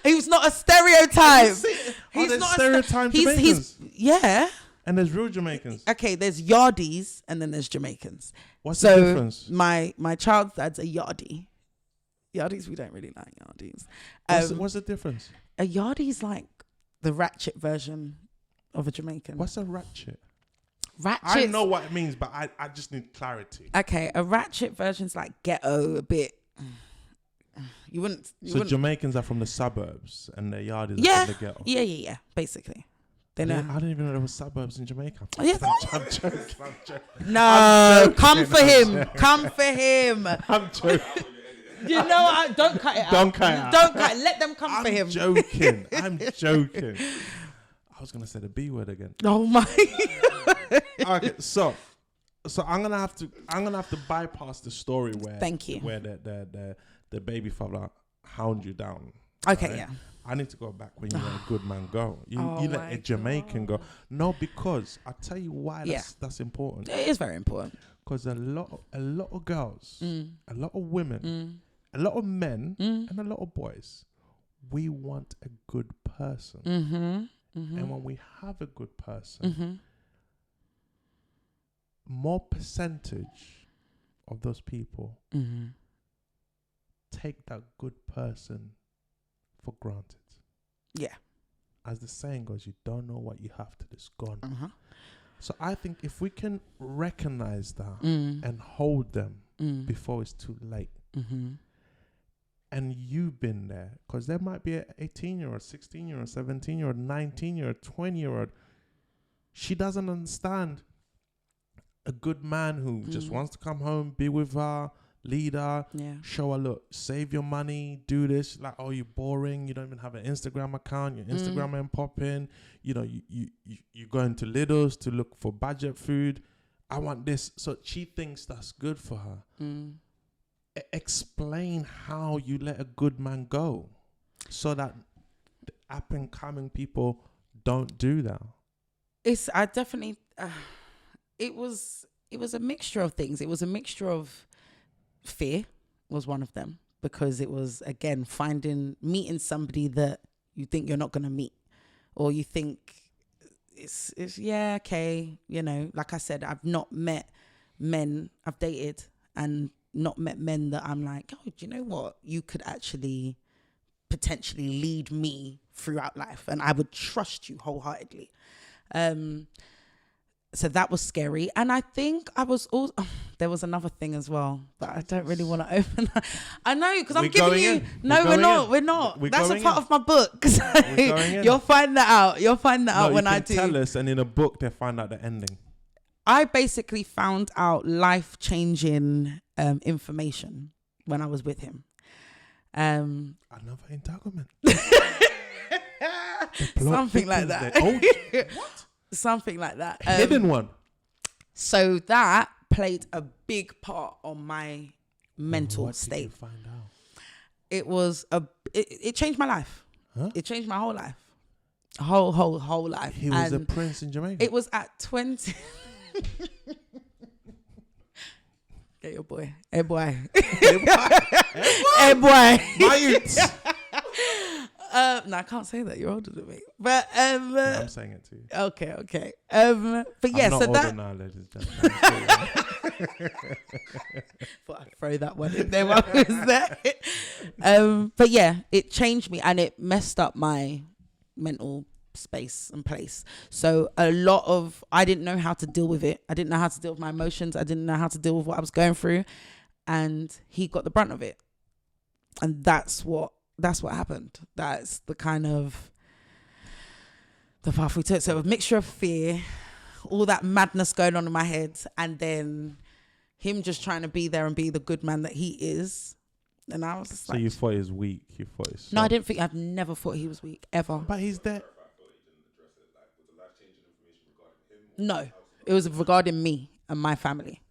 he was not a stereotype. He's not stereotype Jamaicans. Yeah. And there's real Jamaicans. Okay, there's yardies and then there's Jamaicans. What's the difference? My child's dad's a yardie. Yardies, we don't really like yardies. What's the difference? A yardie's like the ratchet version of a Jamaican. What's a ratchet? Ratchet. I know what it means, but I just need clarity. Okay, a ratchet version's like ghetto a bit. You wouldn't. Jamaicans are from the suburbs and their yardies are from the ghetto. Yeah. Basically. I didn't even know there were suburbs in Jamaica. Yeah. I'm joking. No, come for him. Come for him. I'm joking. You know what? Don't cut it out. Don't cut it out. Don't cut it. Let them come for him. I'm joking. I was going to say the B word again. Oh my. Okay, so I'm gonna have to bypass the story where where the baby father hound you down. Okay, right? yeah. I need to go back when you let a good man go. You let a Jamaican go. No, because I'll tell you why that's important. It is very important. Because a lot of girls, a lot of women, a lot of men, and a lot of boys, we want a good person. And when we have a good person, more percentage of those people take that good person for granted. Yeah. As the saying goes, you don't know what you have till it's gone. So I think if we can recognize that and hold them before it's too late, and you've been there, because there might be an 18-year-old, 16-year-old, 17-year-old, 19-year-old, 20-year-old. She doesn't understand a good man who just wants to come home, be with her, lead her, show her, look, save your money, do this. Like, oh, you're boring. You don't even have an Instagram account. Your Instagram ain't popping. You know, you go into Lidl's to look for budget food. I want this. So she thinks that's good for her. Explain how you let a good man go so that the up and coming people don't do that. I definitely, it was a mixture of things. It was a mixture of fear was one of them, because it was, again, meeting somebody that you think you're not going to meet, or you think it's yeah, okay. You know, like I said, I've not met men, I've dated and not met men that I'm like, oh, do you know what? You could actually potentially lead me throughout life and I would trust you wholeheartedly. So that was scary. And I think I was also, there was another thing as well, but I don't really want to open that. I know, because I'm giving you, no, we're not. That's a part of my book. So you'll find that out. You'll find that out when I do. Tell us, and in a book, they find out the ending. I basically found out life-changing information when I was with him. Another entanglement. Something like that. What? Something like that. Hidden one. So that played a big part on my mental state. Did you find out? It was it changed my life. Huh? It changed my whole life. Whole life. He was a prince in Jamaica. It was at 20. Get your boy. Hey boy. Hey boy. My youths. No, I can't say that. You're older than me. But yeah, I'm saying it to you. Okay. But yeah, I'm not so older that now, ladies and gentlemen. Thought I'd throw that one in there while I was there. But yeah, it changed me and it messed up my mental space and place. So I didn't know how to deal with it. I didn't know how to deal with my emotions. I didn't know how to deal with what I was going through, and he got the brunt of it. And that's what happened. That's the kind of the path we took. So a mixture of fear, all that madness going on in my head, and then him just trying to be there and be the good man that he is. And I was just so you thought he was weak. You thought he was No, I didn't think. I've never thought he was weak ever. But he's there. No, it was regarding me and my family.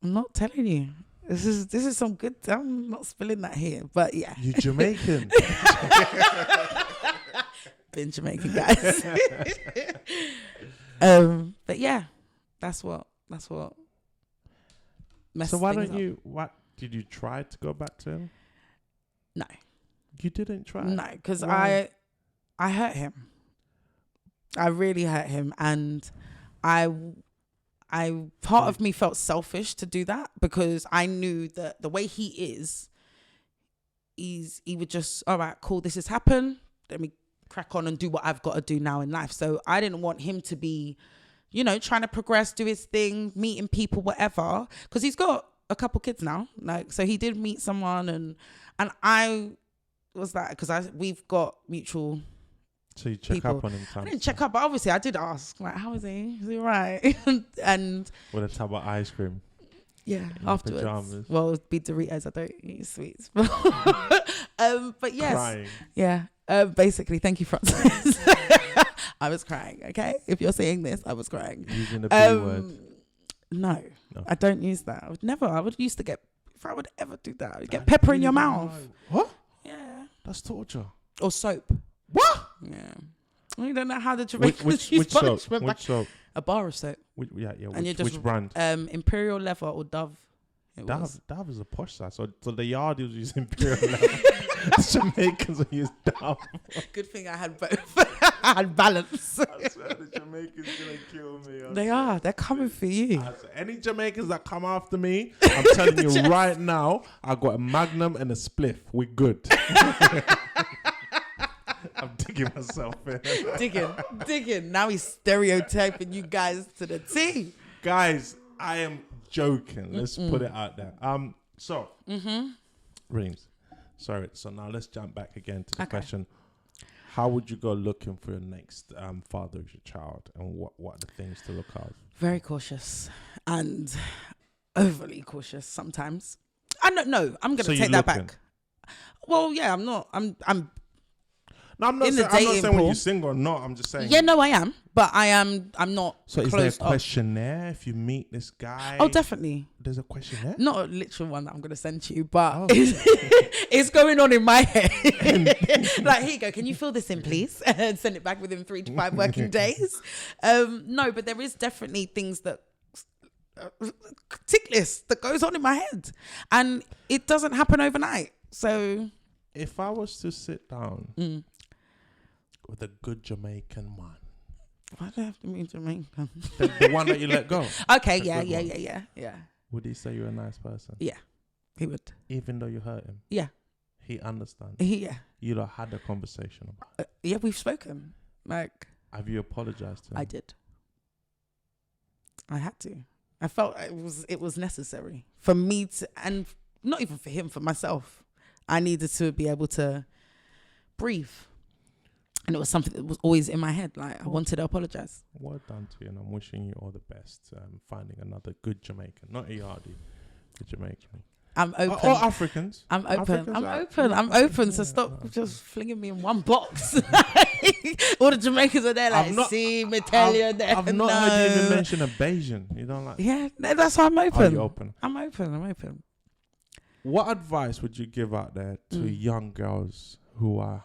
I'm not telling you. This is some good. I'm not spilling that here, but yeah. You Jamaican. Been Jamaican, guys. But yeah, that's what. So why don't you? What did you try to go back to him? No, you didn't try. No, because I hurt him. I really hurt him, and part of me felt selfish to do that, because I knew that the way he is, he would just, all right, cool, this has happened, let me crack on and do what I've got to do now in life. So I didn't want him to be, trying to progress, do his thing, meeting people, whatever, because he's got a couple kids now. Like, so he did meet someone, and I was like, because we've got mutual. So you check people. up on him. I didn't check up, but obviously I did ask, like, how is he? Is he all right? And with a tub of ice cream. Yeah, afterwards. Pajamas. Well, it'd be Doritos. I don't eat sweets. But yes. Crying. Yeah. Basically, thank you, Francis. I was crying, okay? If you're saying this, I was crying. Using the B word. No, I don't use that. I would used to get, if I would ever do that, I would get pepper in your mouth. What? Yeah. That's torture. Or soap. What? Yeah. You don't know how the Jamaicans which use soap? punishment. Which soap? A bar of soap. Which brand? Imperial Leather or Dove. Dove is a posh size. So the yard was using Imperial Leather. Jamaicans will use Dove. Good thing I had both. I had balance. I swear the Jamaicans gonna kill me. They are. They're coming for you. Any Jamaicans that come after me, I'm telling you right now, I got a Magnum and a spliff. We're good. I'm digging myself in. Digging. Now he's stereotyping you guys to the T. Guys, I am joking. Let's put it out there. Reems. Sorry. So now let's jump back again to the question. How would you go looking for your next father of your child, and what are the things to look out? Very cautious and overly cautious sometimes. I don't know. I'm going to take that back. Well, yeah, I'm not. I'm No, I'm not saying when you're single or not. I'm just saying. Yeah, no, I am. But I'm not. So is there a questionnaire if you meet this guy? Oh, definitely. There's a questionnaire? Not a literal one that I'm going to send to you, but it's going on in my head. Like, here you go. Can you fill this in, please? And send it back within 3 to 5 working days. No, but there is definitely things that tick list that goes on in my head. And it doesn't happen overnight. So if I was to sit down with a good Jamaican man. Why do I have to mean Jamaican? The one that you let go. Okay, yeah. Would he say you're a nice person? Yeah, he would. Even though you hurt him? Yeah. He understands? Yeah. You lot had a conversation about it? Yeah, we've spoken. Like, have you apologized to him? I did. I had to. I felt it was necessary for me to, and not even for him, for myself. I needed to be able to breathe. And it was something that was always in my head. Like, I wanted to apologize. Well done to you, and I'm wishing you all the best. Finding another good Jamaican, not a yardie, good Jamaican. I'm open. Or Africans. I'm open. I'm open. So stop just flinging me in one box. All the Jamaicans are there like, see, me tell you that. I've not heard you even mention a Bayesian. You don't like? Yeah, that's why I'm open. Are you open? I'm open. What advice would you give out there to young girls who are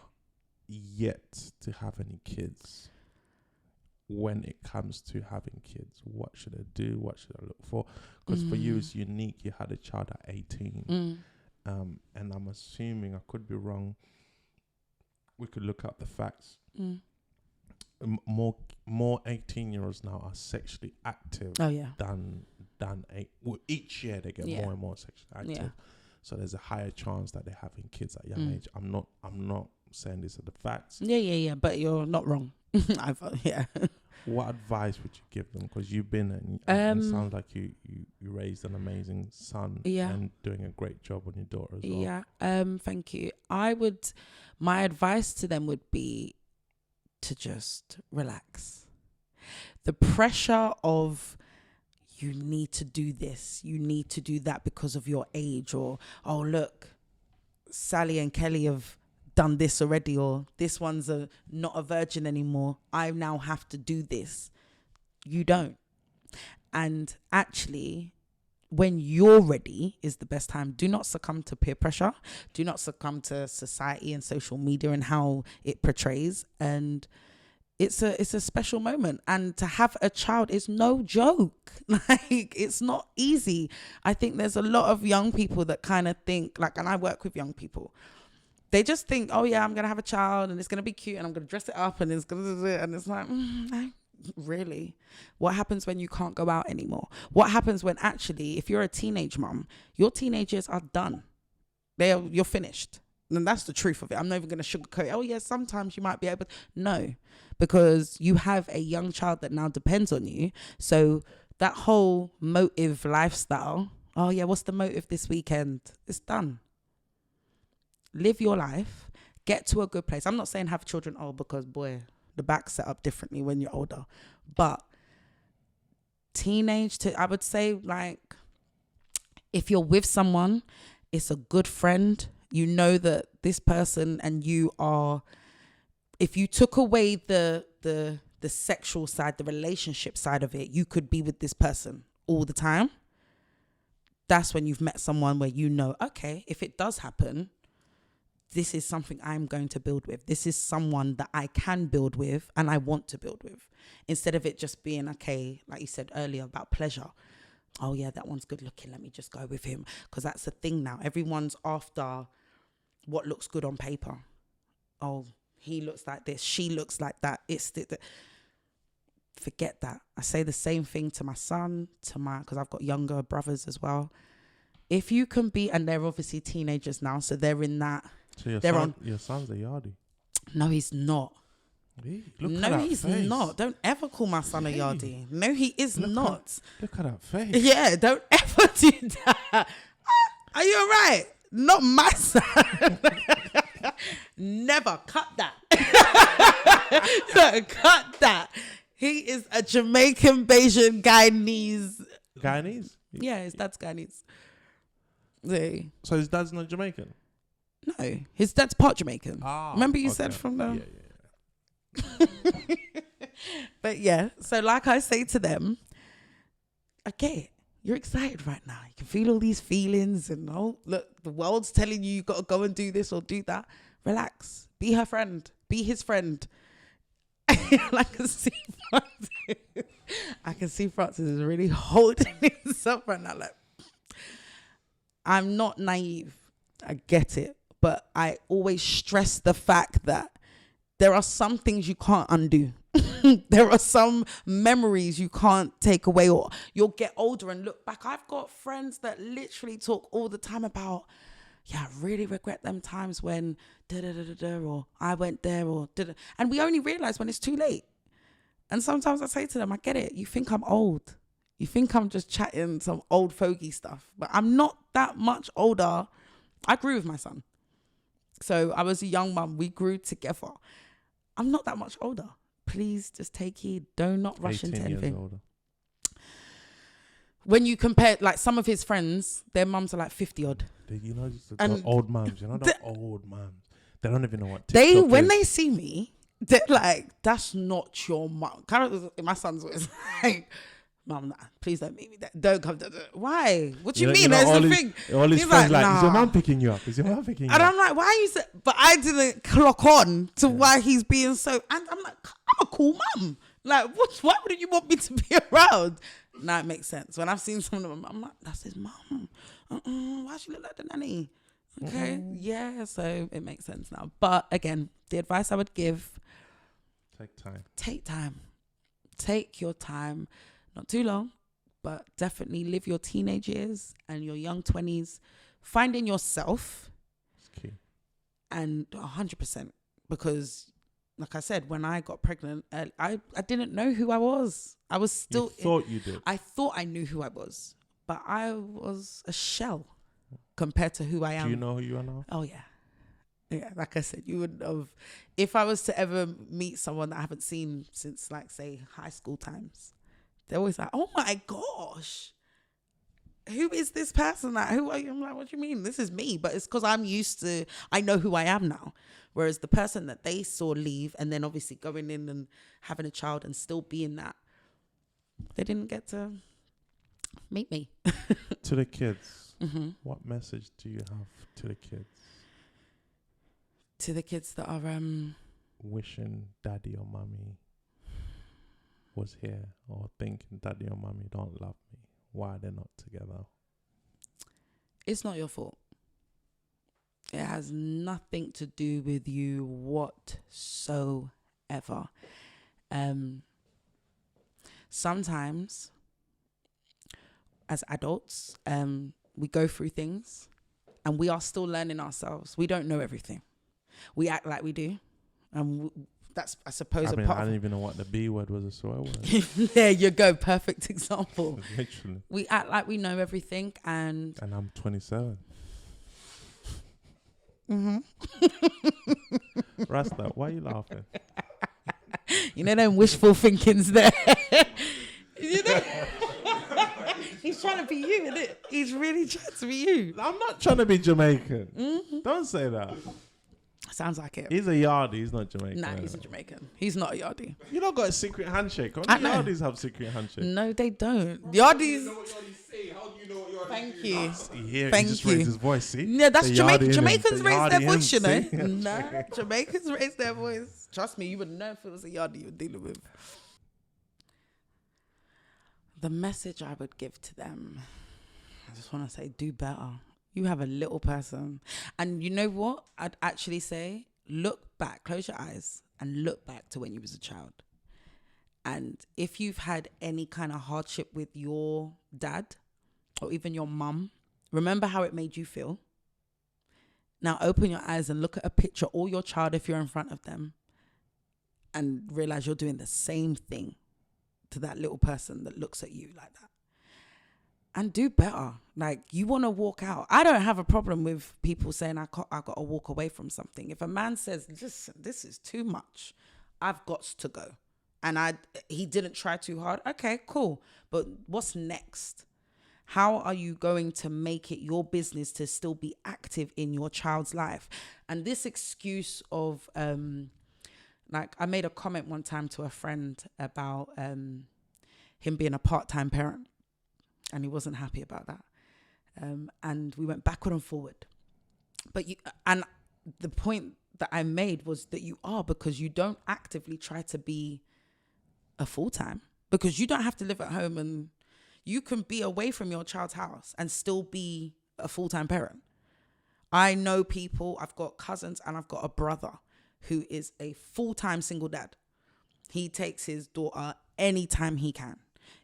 yet to have any kids? When it comes to having kids, what should I do? What should I look for? Because for you, it's unique. You had a child at 18. And I'm assuming, I could be wrong, we could look up the facts. More 18-year-olds now are sexually active than each year they get more and more sexually active. So there's a higher chance that they're having kids at a young age. I'm not saying these are the facts. Yeah, but you're not wrong. What advice would you give them? Because you've been, and it sounds like you raised an amazing son and doing a great job on your daughter as well. Yeah, thank you. My advice to them would be to just relax. The pressure of you need to do this, you need to do that because of your age, or, oh, look, Sally and Kelly have done this already, or this one's not a virgin anymore, I now have to do this. You don't. And actually, when you're ready is the best time. Do not succumb to peer pressure. Do not succumb to society and social media and how it portrays. And it's a special moment. And to have a child is no joke. Like, it's not easy. I think there's a lot of young people that kind of think, like, and I work with young people, they just think, oh yeah, I'm going to have a child and it's going to be cute and I'm going to dress it up and it's going to, and it's like, really? What happens when you can't go out anymore? What happens when actually, if you're a teenage mom, your teenage years are done. You're finished. And that's the truth of it. I'm not even going to sugarcoat, oh yeah, sometimes you might be able to. No, because you have a young child that now depends on you. So that whole motive lifestyle, oh yeah, what's the motive this weekend? It's done. Live your life, get to a good place. I'm not saying have children, because boy, the back's set up differently when you're older. But teenage to, I would say, like, if you're with someone, it's a good friend. You know that this person and you are, if you took away the sexual side, the relationship side of it, you could be with this person all the time. That's when you've met someone where you know, okay, if it does happen, this is something I'm going to build with. This is someone that I can build with and I want to build with. Instead of it just being, okay, like you said earlier about pleasure. Oh yeah, that one's good looking. Let me just go with him. Because that's the thing now. Everyone's after what looks good on paper. Oh, he looks like this. She looks like that. Forget that. I say the same thing to my son, because I've got younger brothers as well. If you can be, and they're obviously teenagers now, so they're in that. So your son's a yardie? No, he's not. Hey, he's not. Don't ever call my son a yardie. No, he is not. Look at that face. Yeah, don't ever do that. Are you all right? Not my son. Never. Cut that. No, cut that. He is a Jamaican Bayesian Guyanese. Guyanese? Yeah, his dad's Guyanese. So his dad's not Jamaican? No, his dad's part Jamaican. Remember you said from the... Yeah. But yeah, so like I say to them, I get it. You're excited right now. You can feel all these feelings and look, the world's telling you got to go and do this or do that. Relax. Be her friend. Be his friend. I can see Francis is really holding himself right now. Like, I'm not naive. I get it. But I always stress the fact that there are some things you can't undo. There are some memories you can't take away, or you'll get older and look back. I've got friends that literally talk all the time about, I really regret them times when or I went there or and we only realize when it's too late. And sometimes I say to them, I get it. You think I'm old. You think I'm just chatting some old fogey stuff, but I'm not that much older. I grew with my son. So I was a young mum. We grew together. I'm not that much older. Please just take heed. Do not rush into anything. Older. When you compare, like some of his friends, their mums are like 50 odd. You know, just the old mums. You know, the old mums. They don't even know what TikTok when is. they see me, they're like, "That's not your mum." My son's always like, "Mum, nah, please don't meet me there. Don't come." Why? What do you mean? That's the thing. All his friends like, "Is your mum picking you up? Is your mum picking you up?" And I'm like, "Why are you?" But I didn't clock on to why he's being so. And I'm like, I'm a cool mum. Like, why wouldn't you want me to be around? Now it makes sense. When I've seen some of them, I'm like, that's his mum. Why she look like the nanny? Okay, yeah. So it makes sense now. But again, the advice I would give: take time. Take time. Take your time. Not too long, but definitely live your teenage years and your young 20s finding yourself. It's key. And 100%, because like I said, when I got pregnant, I didn't know who I was. I was still... You thought you did. I thought I knew who I was, but I was a shell compared to who I am. Do you know who you are now? Oh, yeah. Yeah, like I said, you would have... If I was to ever meet someone that I haven't seen since, like, say, high school times, they're always like, oh, my gosh. Who is this person? Like, who are you? I'm like, what do you mean? This is me. But it's because I'm used to... I know who I am now. Whereas the person that they saw leave and then obviously going in and having a child and still being that, they didn't get to meet me. To the kids, what message do you have to the kids? To the kids that are... wishing daddy or mummy was here, or thinking daddy or mummy don't love me. Why they're not together? It's not your fault. It has nothing to do with you whatsoever. Sometimes, as adults, we go through things and we are still learning ourselves. We don't know everything. We act like we do. And that's, I suppose, I don't even know what the B word was, a swear word. There you go. Perfect example. Literally. We act like we know everything and I'm 27. Rasta, why are you laughing? You know them wishful thinkings there. You know? He's trying to be you, isn't it? He's really trying to be you. I'm not trying to be Jamaican. Don't say that. Sounds like it. He's a yardie. He's not Jamaican. Nah, he's a Jamaican. He's not a yardie. You don't got a secret handshake. Only yardies have secret handshake. No, they don't. Yardies. You know what yardies say? How do you know what yardies Thank do? you. He just raised his voice. See? Yeah, that's Jamaican. Yardy Jamaicans the raise their yardy voice, you know. see? Nah, Jamaicans raise their voice. Trust me, you would know if it was a yardie you were dealing with. The message I would give to them, I just want to say, do better. You have a little person. And you know what? I'd actually say, look back, close your eyes and look back to when you was a child. And if you've had any kind of hardship with your dad or even your mum, remember how it made you feel. Now open your eyes and look at a picture or your child if you're in front of them and realize you're doing the same thing to that little person that looks at you like that. And do better. Like, you want to walk out. I don't have a problem with people saying I got to walk away from something. If a man says, listen, this is too much, I've got to go. And he didn't try too hard. Okay, cool. But what's next? How are you going to make it your business to still be active in your child's life? And this excuse of, like, I made a comment one time to a friend about him being a part-time parent, and he wasn't happy about that. And we went backward and forward. But and the point that I made was that you are, because you don't actively try to be a full-time, because you don't have to live at home, and you can be away from your child's house and still be a full-time parent. I know people, I've got cousins and I've got a brother who is a full-time single dad. He takes his daughter anytime he can.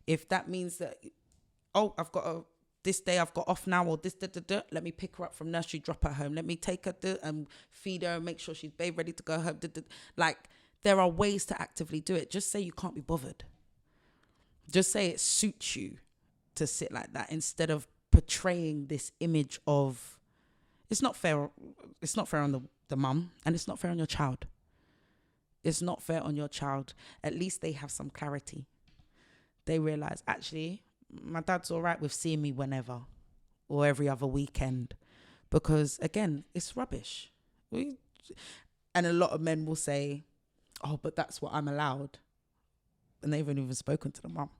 If that means that, this day I've got off now, or let me pick her up from nursery, drop her home. Let me take her and feed her and make sure she's babe ready to go home. Like, there are ways to actively do it. Just say you can't be bothered. Just say it suits you to sit like that, instead of portraying this image of, it's not fair. It's not fair on the mum, and it's not fair on your child. It's not fair on your child. At least they have some clarity. They realize, actually, my dad's all right with seeing me whenever or every other weekend, because again, it's rubbish. And a lot of men will say, oh, but that's what I'm allowed. And they haven't even spoken to the mum.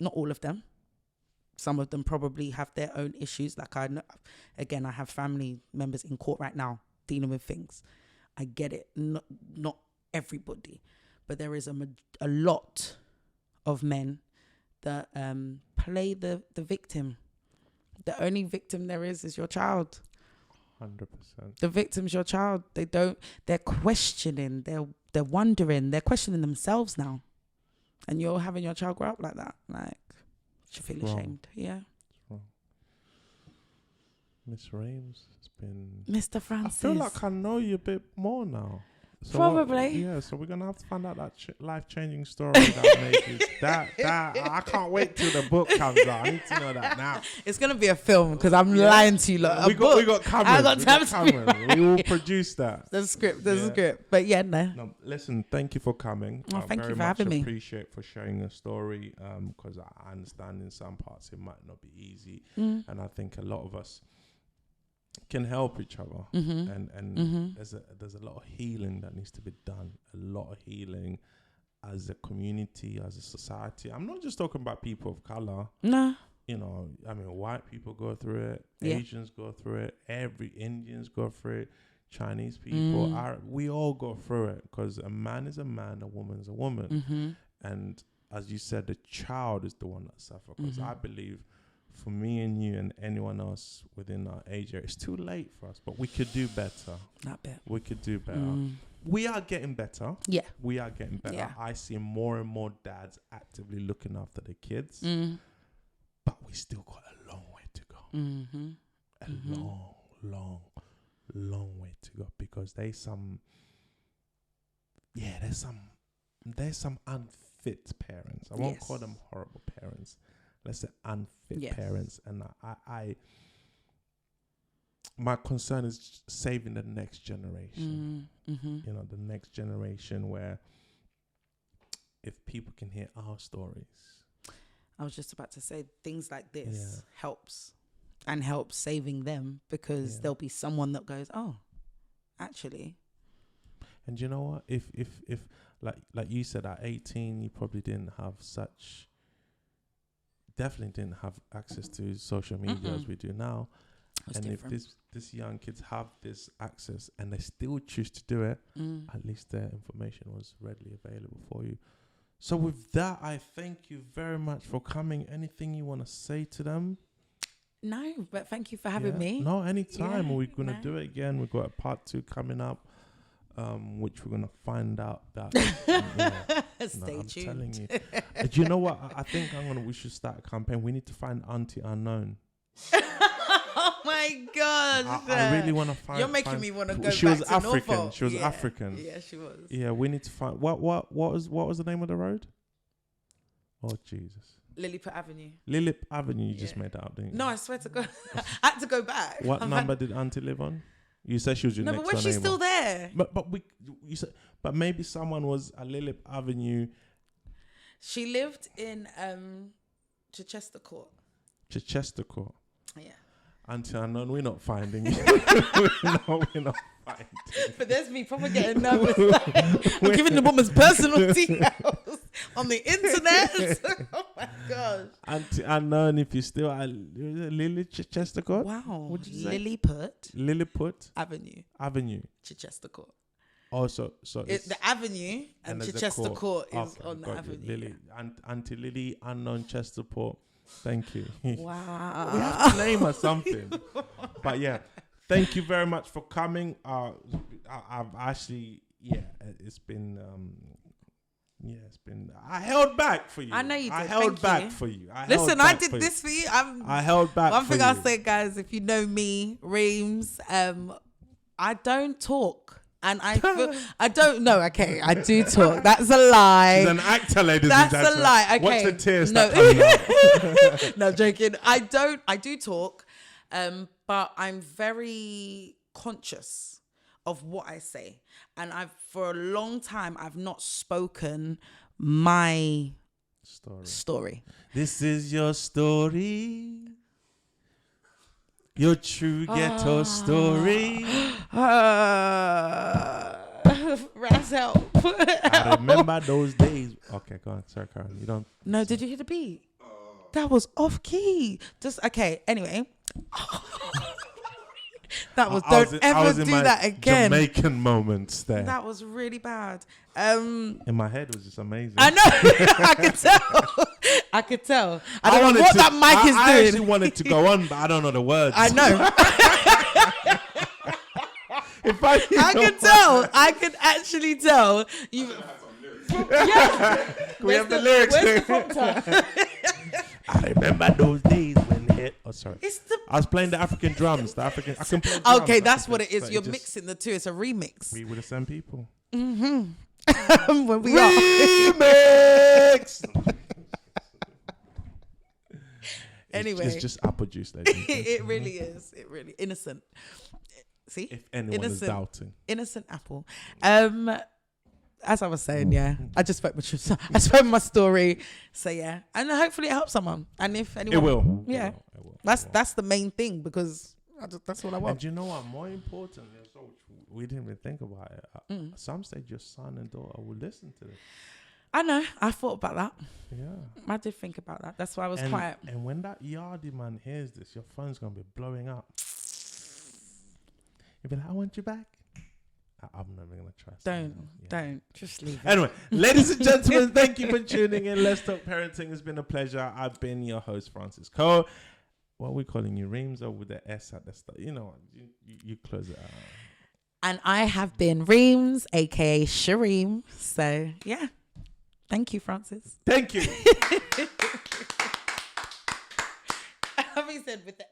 Not all of them. Some of them probably have their own issues. Like, I know, again, I have family members in court right now dealing with things. I get it. Not everybody, but there is a lot of men that play the victim. The only victim there is your child. 100%. The victim's your child. They're questioning, they're wondering, they're questioning themselves now. And you're having your child grow up like that. Like, you should feel ashamed. Yeah. It's wrong. Miss Reems, it's been... Mr. Francis. I feel like I know you a bit more now. So probably. So we're going to have to find out that life-changing story that made you... That I can't wait till the book comes out. I need to know that now. It's going to be a film, because I'm lying to you. Like, we got cameras. I got time We will produce that. The script. But yeah, no. Listen, thank you for coming. Oh, thank you for having me. I appreciate for sharing your story, because I understand in some parts it might not be easy. And I think a lot of us can help each other, and there's a lot of healing that needs to be done. A lot of healing as a community, as a society. I'm not just talking about people of color. No, you know, I mean, white people go through it, Asians go through it, Indians go through it, Chinese people, we all go through it, because a man is a man, a woman is a woman, and as you said, the child is the one that suffers. Because I believe, for me and you and anyone else within our age area, it's too late for us, but we could do better. Not bad. We could do better. We are getting better. Yeah. We are getting better. Yeah. I see more and more dads actively looking after the kids, but we still got a long way to go. A long way to go, because there's some unfit parents. I won't call them horrible parents. Let's say unfit parents, and I my concern is saving the next generation. You know, the next generation, where if people can hear our stories. I was just about to say, things like this helps saving them, because there'll be someone that goes, oh, actually. And you know what? If like you said, at 18, you probably definitely didn't have access to social media as we do now. And different. If this young kids have this access and they still choose to do it, at least their information was readily available for you. So with that, I thank you very much for coming. Anything you want to say to them? No, but thank you for having me. No, anytime. We're going to do it again. We've got a part 2 coming up, which we're going to find out that... Stay tuned. I'm telling you. Do you know what? I think we should start a campaign. We need to find Auntie Unknown. Oh my God! I really want to find. You're making me want to go. She back was to African. Norfolk. She was African. Yeah, she was. Yeah, we need to find what was the name of the road? Oh Jesus! Lilliput Avenue. Lilliput Avenue. You just made that up, didn't you? No, I swear to God, I had to go back. What number did Auntie live on? You said she was your next door neighbor. No, but was she still there? But But maybe someone was a Lilip Avenue. She lived in Chichester Court. Chichester Court. Yeah. Until unknown, we're not finding it. we're not finding it. But there's me probably getting nervous. I'm giving the woman's personal details on the internet. Oh my gosh. Until unknown, if you still at Lily Chichester Court. Wow. What'd you say? Lilliput Avenue. Chichester Court. Oh, so it's the avenue and Chichester Court is on the avenue. Lily, Auntie Lily, unknown Chesterport. Thank you. Wow. We have to name her something. But yeah, thank you very much for coming. I've actually, it's been, I held back for you. I know you did. I held back for you. Listen, I did this for you. I held back. One thing I'll say, guys, if you know me, Reems, I don't talk. And I don't know. Okay, I do talk. That's a lie. She's an actor, ladies and gentlemen. That's a lie. Okay. Watch the tears that come out. No, joking. I do talk, but I'm very conscious of what I say. And for a long time, I've not spoken my story. This is your story. Your true ghetto story. Raz, help. I remember those days. Okay, go on. Sorry, Karen. You don't. No, did you hear the beat? That was off key. Okay, anyway. That was, don't ever do that again. Jamaican moments there. That was really bad. In my head, it was just amazing. I know. I could tell. I don't know what that mic is doing. I actually wanted to go on, but I don't know the words. I know. I can tell. I can actually tell. You. We have the lyrics. Where's the prompter? I remember those days when hit. Oh, sorry. I was playing the African drums. I can play drums. Okay, that's what it is. You're mixing the two. It's a remix. We were the same people. Mm-hmm. When we remix. Anyway, it's just apple juice, ladies. It really is. It really innocent. See, if anyone is doubting, innocent apple. As I was saying, I just spoke my truth. I spoke my story. So yeah, and hopefully it helps someone. And if anyone, it will. Yeah, it will. That's the main thing, because that's what I want. And you know what? More important, we didn't even think about it. At some stage, your son and daughter will listen to this. I know. I thought about that. Yeah, I did think about that. That's why I was quiet. And when that yardie man hears this, your phone's gonna be blowing up. You'll be like, "I want you back." I'm never going to trust. Don't. Just leave it. Anyway, ladies and gentlemen, thank you for tuning in. Let's Talk Parenting. It's been a pleasure. I've been your host, Francis Cole. What are we calling you? Reems, or with the S at the start? You know, you close it out. And I have been Reems, a.k.a. Shareem. So, yeah. Thank you, Francis. Thank you. Having said with the